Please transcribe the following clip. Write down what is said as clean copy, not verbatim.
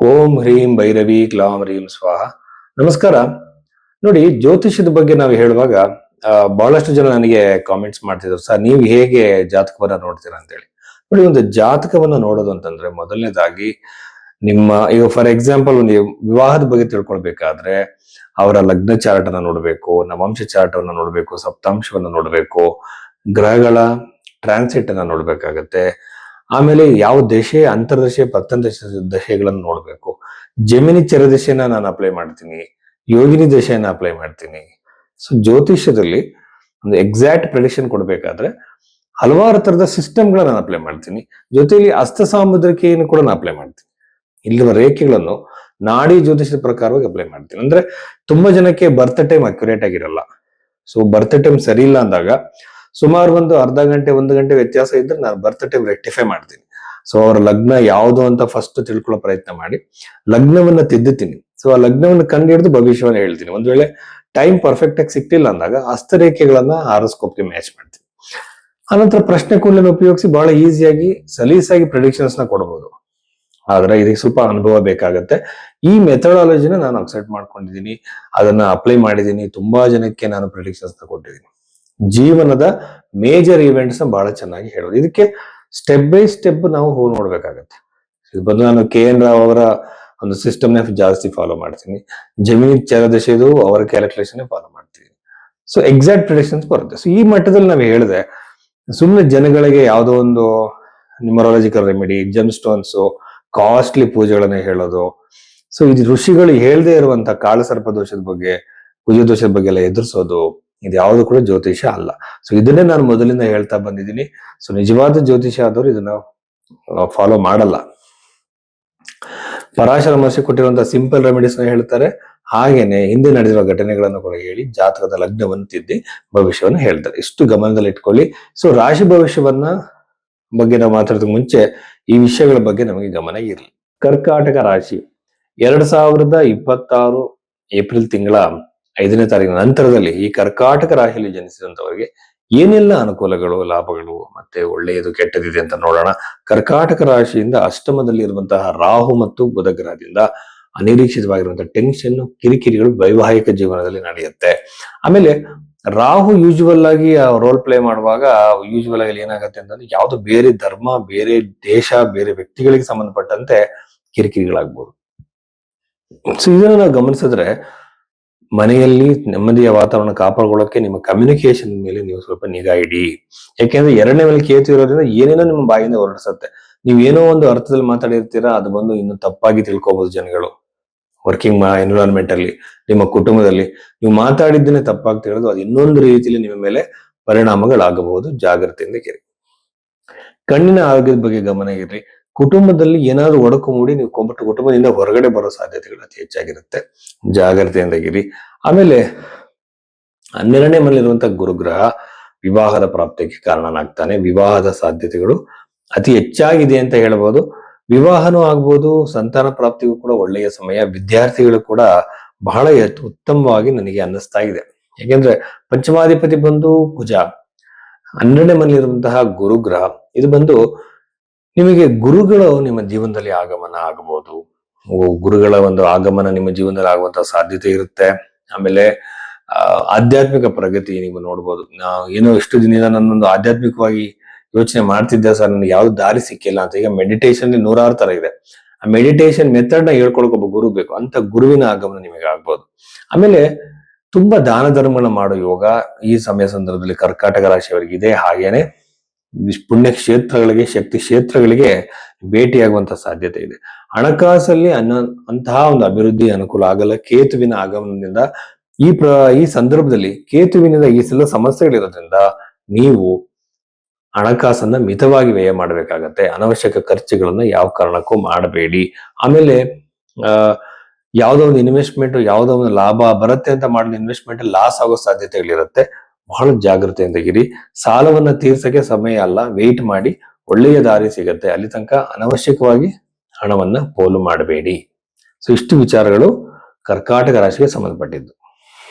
ಓಂ ಹ್ರೀಂ ಭೈರವಿ ಕ್ಲಾಂ ಹ್ರೀಂ ಸ್ವಾಹ. ನಮಸ್ಕಾರ. ನೋಡಿ, ಜ್ಯೋತಿಷ್ಯದ ಬಗ್ಗೆ ನಾವು ಹೇಳುವಾಗ ಬಹಳಷ್ಟು ಜನ ನನಗೆ ಕಾಮೆಂಟ್ಸ್ ಮಾಡ್ತಿದ್ರು, ಸರ್ ನೀವು ಹೇಗೆ ಜಾತಕವನ್ನ ನೋಡ್ತೀರಾ ಅಂತ ಹೇಳಿ. ನೋಡಿ, ಒಂದು ಜಾತಕವನ್ನ ನೋಡೋದು ಅಂತಂದ್ರೆ ಮೊದಲನೇದಾಗಿ ನಿಮ್ಮ ಈಗ ಫಾರ್ ಎಕ್ಸಾಂಪಲ್ ಒಂದು ವಿವಾಹದ ಬಗ್ಗೆ ತಿಳ್ಕೊಳ್ಬೇಕಾದ್ರೆ ಅವರ ಲಗ್ನ ಚಾರ್ಟ್ ಅನ್ನ ನೋಡ್ಬೇಕು, ನವಾಂಶ ಚಾರ್ಟ್ ಅನ್ನ ನೋಡ್ಬೇಕು, ಸಪ್ತಾಂಶವನ್ನ ನೋಡ್ಬೇಕು, ಗ್ರಹಗಳ ಟ್ರಾನ್ಸಿಟ್ ಅನ್ನ ನೋಡ್ಬೇಕಾಗತ್ತೆ. ಆಮೇಲೆ ಯಾವ ದಶೆ, ಅಂತರ್ದಶೆ, ದಶೆಗಳನ್ನು ನೋಡ್ಬೇಕು. ಜಮಿನಿ ಚರದಶೆನ ನಾನು ಅಪ್ಲೈ ಮಾಡ್ತೀನಿ, ಯೋಗಿನಿ ದಶೆಯನ್ನ ಅಪ್ಲೈ ಮಾಡ್ತೀನಿ. ಸೊ ಜ್ಯೋತಿಷ್ಯದಲ್ಲಿ ಒಂದು ಎಕ್ಸಾಕ್ಟ್ ಪ್ರೆಡಿಕ್ಷನ್ ಕೊಡ್ಬೇಕಾದ್ರೆ ಹಲವಾರು ತರದ ಸಿಸ್ಟಮ್ಗಳನ್ನ ನಾನು ಅಪ್ಲೈ ಮಾಡ್ತೀನಿ. ಜೊತೆಯಲ್ಲಿ ಹಸ್ತ ಸಾಮುದ್ರಿಕೆಯನ್ನು ಕೂಡ ನಾನು ಅಪ್ಲೈ ಮಾಡ್ತೀನಿ. ಇಲ್ಲಿರುವ ರೇಖೆಗಳನ್ನು ನಾಡಿ ಜ್ಯೋತಿಷದ ಪ್ರಕಾರವಾಗಿ ಅಪ್ಲೈ ಮಾಡ್ತೀನಿ. ಅಂದ್ರೆ ತುಂಬಾ ಜನಕ್ಕೆ ಬರ್ತ್ ಟೈಮ್ ಅಕ್ಯುರೇಟ್ ಆಗಿರಲ್ಲ. ಸೊ ಬರ್ತ್ ಟೈಮ್ ಸರಿ ಇಲ್ಲ ಅಂದಾಗ ಸುಮಾರು ಒಂದು ಅರ್ಧ ಗಂಟೆ 1 ಗಂಟೆ ವ್ಯತ್ಯಾಸ ಇದ್ರೆ ನಾನು ಬರ್ತ್ ಟೈಮ್ ರೆಕ್ಟಿಫೈ ಮಾಡ್ತೀನಿ. ಸೊ ಅವರ ಲಗ್ನ ಯಾವುದು ಅಂತ ಫಸ್ಟ್ ತಿಳ್ಕೊಳ್ಳೋ ಪ್ರಯತ್ನ ಮಾಡಿ ಲಗ್ನವನ್ನ ತಿದ್ದುತ್ತೀನಿ. ಸೊ ಆ ಲಗ್ನವನ್ನು ಕಂಡು ಹಿಡಿದು ಭವಿಷ್ಯವನ್ನ ಹೇಳ್ತೀನಿ. ಒಂದ್ ವೇಳೆ ಟೈಮ್ ಪರ್ಫೆಕ್ಟ್ ಆಗಿ ಸಿಕ್ತಿಲ್ಲ ಅಂದಾಗ ಹಸ್ತರೇಖೆಗಳನ್ನ ಹಾರೋಸ್ಕೋಪ್ಗೆ ಮ್ಯಾಚ್ ಮಾಡ್ತೀನಿ. ಆನಂತರ ಪ್ರಶ್ನೆ ಕೋಲನ್ನು ಉಪಯೋಗಿಸಿ ಬಹಳ ಈಸಿಯಾಗಿ ಸಲೀಸಾಗಿ ಪ್ರೆಡಿಕ್ಷನ್ಸ್ ನ ಕೊಡಬಹುದು. ಆದ್ರೆ ಇದಕ್ಕೆ ಸ್ವಲ್ಪ ಅನುಭವ ಬೇಕಾಗತ್ತೆ. ಈ ಮೆಥಡಾಲಜಿನ ನಾನು ಅಕ್ಸೆಪ್ಟ್ ಮಾಡ್ಕೊಂಡಿದ್ದೀನಿ, ಅದನ್ನ ಅಪ್ಲೈ ಮಾಡಿದ್ದೀನಿ. ತುಂಬಾ ಜನಕ್ಕೆ ನಾನು ಪ್ರೆಡಿಕ್ಷನ್ಸ್ ನ ಕೊಟ್ಟಿದ್ದೀನಿ. ಜೀವನದ ಮೇಜರ್ ಇವೆಂಟ್ಸ್ ನ ಬಹಳ ಚೆನ್ನಾಗಿ ಹೇಳೋದು. ಇದಕ್ಕೆ ಸ್ಟೆಪ್ ಬೈ ಸ್ಟೆಪ್ ನಾವು ಹೋಗಿ ನೋಡ್ಬೇಕಾಗತ್ತೆ. ಇದು ಬಂದು ನಾನು KN ರಾವ್ ಅವರ ಒಂದು ಸಿಸ್ಟಮ್ ನ ಜಾಸ್ತಿ ಫಾಲೋ ಮಾಡ್ತೀನಿ. ಜಮೀನ್ ಚರದಶೆದು ಅವರ ಕ್ಯಾಲ್ಕುಲೇಷನ್ ಫಾಲೋ ಮಾಡ್ತೀನಿ. ಸೊ ಎಕ್ಸಾಕ್ಟ್ ಪ್ರೆಡಿಕ್ಷನ್ಸ್ ಬರುತ್ತೆ. ಸೊ ಈ ಮಟ್ಟದಲ್ಲಿ ನಾವು ಹೇಳಿದೆ, ಸುಮ್ಮನೆ ಜನಗಳಿಗೆ ಯಾವುದೋ ಒಂದು ನ್ಯೂಮರಾಲಜಿಕಲ್ ರೆಮಿಡಿ, ಜೆಮ್ ಸ್ಟೋನ್ಸ್, ಕಾಸ್ಟ್ಲಿ ಪೂಜೆಗಳನ್ನ ಹೇಳೋದು. ಸೊ ಇದು ಋಷಿಗಳು ಹೇಳದೇ ಇರುವಂತ ಕಾಳಸರ್ಪ ದೋಷದ ಬಗ್ಗೆ, ಕುಜ ದೋಷದ ಬಗ್ಗೆ ಎಲ್ಲ ಎದುರಿಸೋದು, ಇದು ಯಾವುದು ಕೂಡ ಜ್ಯೋತಿಷ ಅಲ್ಲ. ಸೊ ಇದನ್ನೇ ನಾನು ಮೊದಲಿಂದ ಹೇಳ್ತಾ ಬಂದಿದ್ದೀನಿ. ಸೊ ನಿಜವಾದ ಜ್ಯೋತಿಷ ಆದವರು ಇದನ್ನ ಫಾಲೋ ಮಾಡಲ್ಲ. ಪರಾಶರ ಮಹರ್ಷಿ ಕೊಟ್ಟಿರುವಂತಹ ಸಿಂಪಲ್ ರೆಮಿಡೀಸ್ ನ ಹೇಳ್ತಾರೆ. ಹಾಗೇನೆ ಹಿಂದೆ ನಡೆದಿರುವ ಘಟನೆಗಳನ್ನು ಕೂಡ ಹೇಳಿ ಜಾತಕದ ಲಗ್ನವನ್ನು ತಿದ್ದಿ ಭವಿಷ್ಯವನ್ನು ಹೇಳ್ತಾರೆ. ಇಷ್ಟು ಗಮನದಲ್ಲಿ ಇಟ್ಕೊಳ್ಳಿ. ಸೊ ರಾಶಿ ಭವಿಷ್ಯವನ್ನ ಬಗ್ಗೆ ನಾವು ಮಾತಾಡೋದಕ್ಕೆ ಮುಂಚೆ ಈ ವಿಷಯಗಳ ಬಗ್ಗೆ ನಮಗೆ ಗಮನ ಇರಲಿ. ಕರ್ಕಾಟಕ ರಾಶಿ 2026 ಏಪ್ರಿಲ್ ತಿಂಗಳ 5ನೇ ತಾರೀಕಿನ ನಂತರದಲ್ಲಿ ಈ ಕರ್ಕಾಟಕ ರಾಶಿಯಲ್ಲಿ ಜನಿಸಿದಂತವರಿಗೆ ಏನೆಲ್ಲ ಅನುಕೂಲಗಳು, ಲಾಭಗಳು, ಮತ್ತೆ ಒಳ್ಳೆಯದು ಕೆಟ್ಟದಿದೆ ಅಂತ ನೋಡೋಣ. ಕರ್ಕಾಟಕ ರಾಶಿಯಿಂದ ಅಷ್ಟಮದಲ್ಲಿ ಇರುವಂತಹ ರಾಹು ಮತ್ತು ಬುಧ ಗ್ರಹದಿಂದ ಅನಿರೀಕ್ಷಿತವಾಗಿರುವಂತಹ ಟೆನ್ಷನ್, ಕಿರಿಕಿರಿಗಳು ವೈವಾಹಿಕ ಜೀವನದಲ್ಲಿ ನಡೆಯುತ್ತೆ. ಆಮೇಲೆ ರಾಹು ಯೂಶುವಲ್ ಆಗಿ ರೋಲ್ ಪ್ಲೇ ಮಾಡುವಾಗ ಯೂಶುವಲ್ ಆಗಿ ಏನಾಗುತ್ತೆ ಅಂತಂದ್ರೆ ಯಾವ್ದು ಬೇರೆ ಧರ್ಮ, ಬೇರೆ ದೇಶ, ಬೇರೆ ವ್ಯಕ್ತಿಗಳಿಗೆ ಸಂಬಂಧಪಟ್ಟಂತೆ ಕಿರಿಕಿರಿಗಳಾಗ್ಬೋದು. ಸೊ ಇದನ್ನ ನಾವು ಗಮನಿಸಿದ್ರೆ ಮನೆಯಲ್ಲಿ ನೆಮ್ಮದಿಯ ವಾತಾವರಣ ಕಾಪಾಡ್ಕೊಳ್ಳೋಕೆ ನಿಮ್ಮ ಕಮ್ಯುನಿಕೇಶನ್ ಮೇಲೆ ನೀವು ಸ್ವಲ್ಪ ನಿಗಾ ಇಡಿ. ಯಾಕೆಂದ್ರೆ 2ನೇ ಮೇಲೆ ಕೇತು ಇರೋದ್ರಿಂದ ಏನೇನೋ ನಿಮ್ಮ ಬಾಯಿಂದ ಹೊರಡಿಸುತ್ತೆ. ನೀವೇನೋ ಒಂದು ಅರ್ಥದಲ್ಲಿ ಮಾತಾಡಿರ್ತೀರಾ, ಅದು ಬಂದು ಇನ್ನು ತಪ್ಪಾಗಿ ತಿಳ್ಕೊಬಹುದು ಜನಗಳು. ವರ್ಕಿಂಗ್ ಎನ್ವಿರಾನ್ಮೆಂಟ್ ಅಲ್ಲಿ, ನಿಮ್ಮ ಕುಟುಂಬದಲ್ಲಿ ನೀವು ಮಾತಾಡಿದ್ದನ್ನೇ ತಪ್ಪಾಗಿ ತಿಳಿದು ಅದು ಇನ್ನೊಂದು ರೀತಿಯಲ್ಲಿ ನಿಮ್ಮ ಮೇಲೆ ಪರಿಣಾಮಗಳಾಗಬಹುದು. ಜಾಗ್ರತೆಯಿಂದ ಇರಿ. ಕಣ್ಣಿನ ಆರೋಗ್ಯದ ಬಗ್ಗೆ ಗಮನ ಇರ್ರಿ. ಕುಟುಂಬದಲ್ಲಿ ಏನಾದ್ರು ಒಡಕು ಮೂಡಿ ನೀವು ಕುಟುಂಬದಿಂದ ಹೊರಗಡೆ ಬರೋ ಸಾಧ್ಯತೆಗಳು ಅತಿ ಹೆಚ್ಚಾಗಿರುತ್ತೆ. ಜಾಗ್ರತೆಯಿಂದಾಗಿರಿ. ಆಮೇಲೆ 12ನೇ ಮನೆಯಲ್ಲಿರುವಂತಹ ಗುರುಗ್ರಹ ವಿವಾಹದ ಪ್ರಾಪ್ತಿಗೆ ಕಾರಣನಾಗ್ತಾನೆ. ವಿವಾಹದ ಸಾಧ್ಯತೆಗಳು ಅತಿ ಹೆಚ್ಚಾಗಿದೆ ಅಂತ ಹೇಳ್ಬೋದು. ವಿವಾಹನೂ ಆಗ್ಬೋದು, ಸಂತಾನ ಪ್ರಾಪ್ತಿಗೂ ಕೂಡ ಒಳ್ಳೆಯ ಸಮಯ. ವಿದ್ಯಾರ್ಥಿಗಳು ಕೂಡ ಬಹಳ ಉತ್ತಮವಾಗಿ ನನಗೆ ಅನ್ನಿಸ್ತಾ ಇದೆ. ಯಾಕೆಂದ್ರೆ ಪಂಚಮಾಧಿಪತಿ ಬಂದು ಕುಜ, 12ನೇ ಮನೆಯಲ್ಲಿರುವಂತಹ ಗುರುಗ್ರಹ, ಇದು ಬಂದು ನಿಮಗೆ ಗುರುಗಳು ನಿಮ್ಮ ಜೀವನದಲ್ಲಿ ಆಗಮನ ಆಗಬಹುದು. ಗುರುಗಳ ಒಂದು ಆಗಮನ ನಿಮ್ಮ ಜೀವನದಲ್ಲಿ ಆಗುವಂತಹ ಸಾಧ್ಯತೆ ಇರುತ್ತೆ. ಆಮೇಲೆ ಆಧ್ಯಾತ್ಮಿಕ ಪ್ರಗತಿ ನೀವು ನೋಡ್ಬೋದು. ಏನೋ ಇಷ್ಟು ದಿನದಿಂದ ನನ್ನೊಂದು ಆಧ್ಯಾತ್ಮಿಕವಾಗಿ ಯೋಚನೆ ಮಾಡ್ತಿದ್ದೆ ಸರ್, ನನಗೆ ಯಾವ್ದು ದಾರಿ ಸಿಕ್ಕಿಲ್ಲ ಅಂತ. ಈಗ ಮೆಡಿಟೇಷನ್ 100 ತರ ಇದೆ. ಆ ಮೆಡಿಟೇಷನ್ ಮೆಥಡ್ ನ ಹೇಳ್ಕೊಳಕ್ ಒಬ್ಬ ಗುರು ಬೇಕು. ಅಂತ ಗುರುವಿನ ಆಗಮನ ನಿಮಗೆ ಆಗ್ಬೋದು. ಆಮೇಲೆ ತುಂಬಾ ದಾನ ಧರ್ಮಗಳನ್ನ ಮಾಡೋ ಯೋಗ ಈ ಸಂದರ್ಭದಲ್ಲಿ ಕರ್ಕಾಟಕ ರಾಶಿಯವರಿಗೆ ಇದೆ. ಹಾಗೇನೆ ಪುಣ್ಯ ಕ್ಷೇತ್ರಗಳಿಗೆ, ಶಕ್ತಿ ಕ್ಷೇತ್ರಗಳಿಗೆ ಭೇಟಿಯಾಗುವಂತಹ ಸಾಧ್ಯತೆ ಇದೆ. ಹಣಕಾಸಲ್ಲಿ ಅಂತಹ ಒಂದು ಅಭಿವೃದ್ಧಿ ಅನುಕೂಲ ಆಗಲ್ಲ. ಕೇತುವಿನ ಆಗಮನದಿಂದ ಈ ಸಂದರ್ಭದಲ್ಲಿ ಕೇತುವಿನಿಂದ ಈ ಸಲ ಸಮಸ್ಯೆಗಳಿರೋದ್ರಿಂದ ನೀವು ಹಣಕಾಸನ್ನ ಮಿತವಾಗಿ ವ್ಯಯ ಮಾಡಬೇಕಾಗತ್ತೆ. ಅನವಶ್ಯಕ ಖರ್ಚುಗಳನ್ನ ಯಾವ ಕಾರಣಕ್ಕೂ ಮಾಡಬೇಡಿ. ಆಮೇಲೆ ಯಾವುದೋ ಒಂದು ಇನ್ವೆಸ್ಟ್ಮೆಂಟ್, ಯಾವುದೋ ಒಂದು ಲಾಭ ಬರುತ್ತೆ ಅಂತ ಮಾಡಿದ ಇನ್ವೆಸ್ಟ್ಮೆಂಟ್ ಲಾಸ್ ಆಗೋ ಸಾಧ್ಯತೆಗಳಿರುತ್ತೆ. ಬಹಳ ಜಾಗೃತೆಯಿಂದಾಗಿರಿ. ಸಾಲವನ್ನ ತೀರ್ಸಕ್ಕೆ ಸಮಯ ಅಲ್ಲ, ವೆಯ್ಟ್ ಮಾಡಿ, ಒಳ್ಳೆಯ ದಾರಿ ಸಿಗತ್ತೆ. ಅಲ್ಲಿ ತನಕ ಅನವಶ್ಯಕವಾಗಿ ಹಣವನ್ನ ಪೋಲು ಮಾಡಬೇಡಿ. ಸೊ ಇಷ್ಟು ವಿಚಾರಗಳು ಕರ್ಕಾಟಕ ರಾಶಿಗೆ ಸಂಬಂಧಪಟ್ಟಿದ್ದು.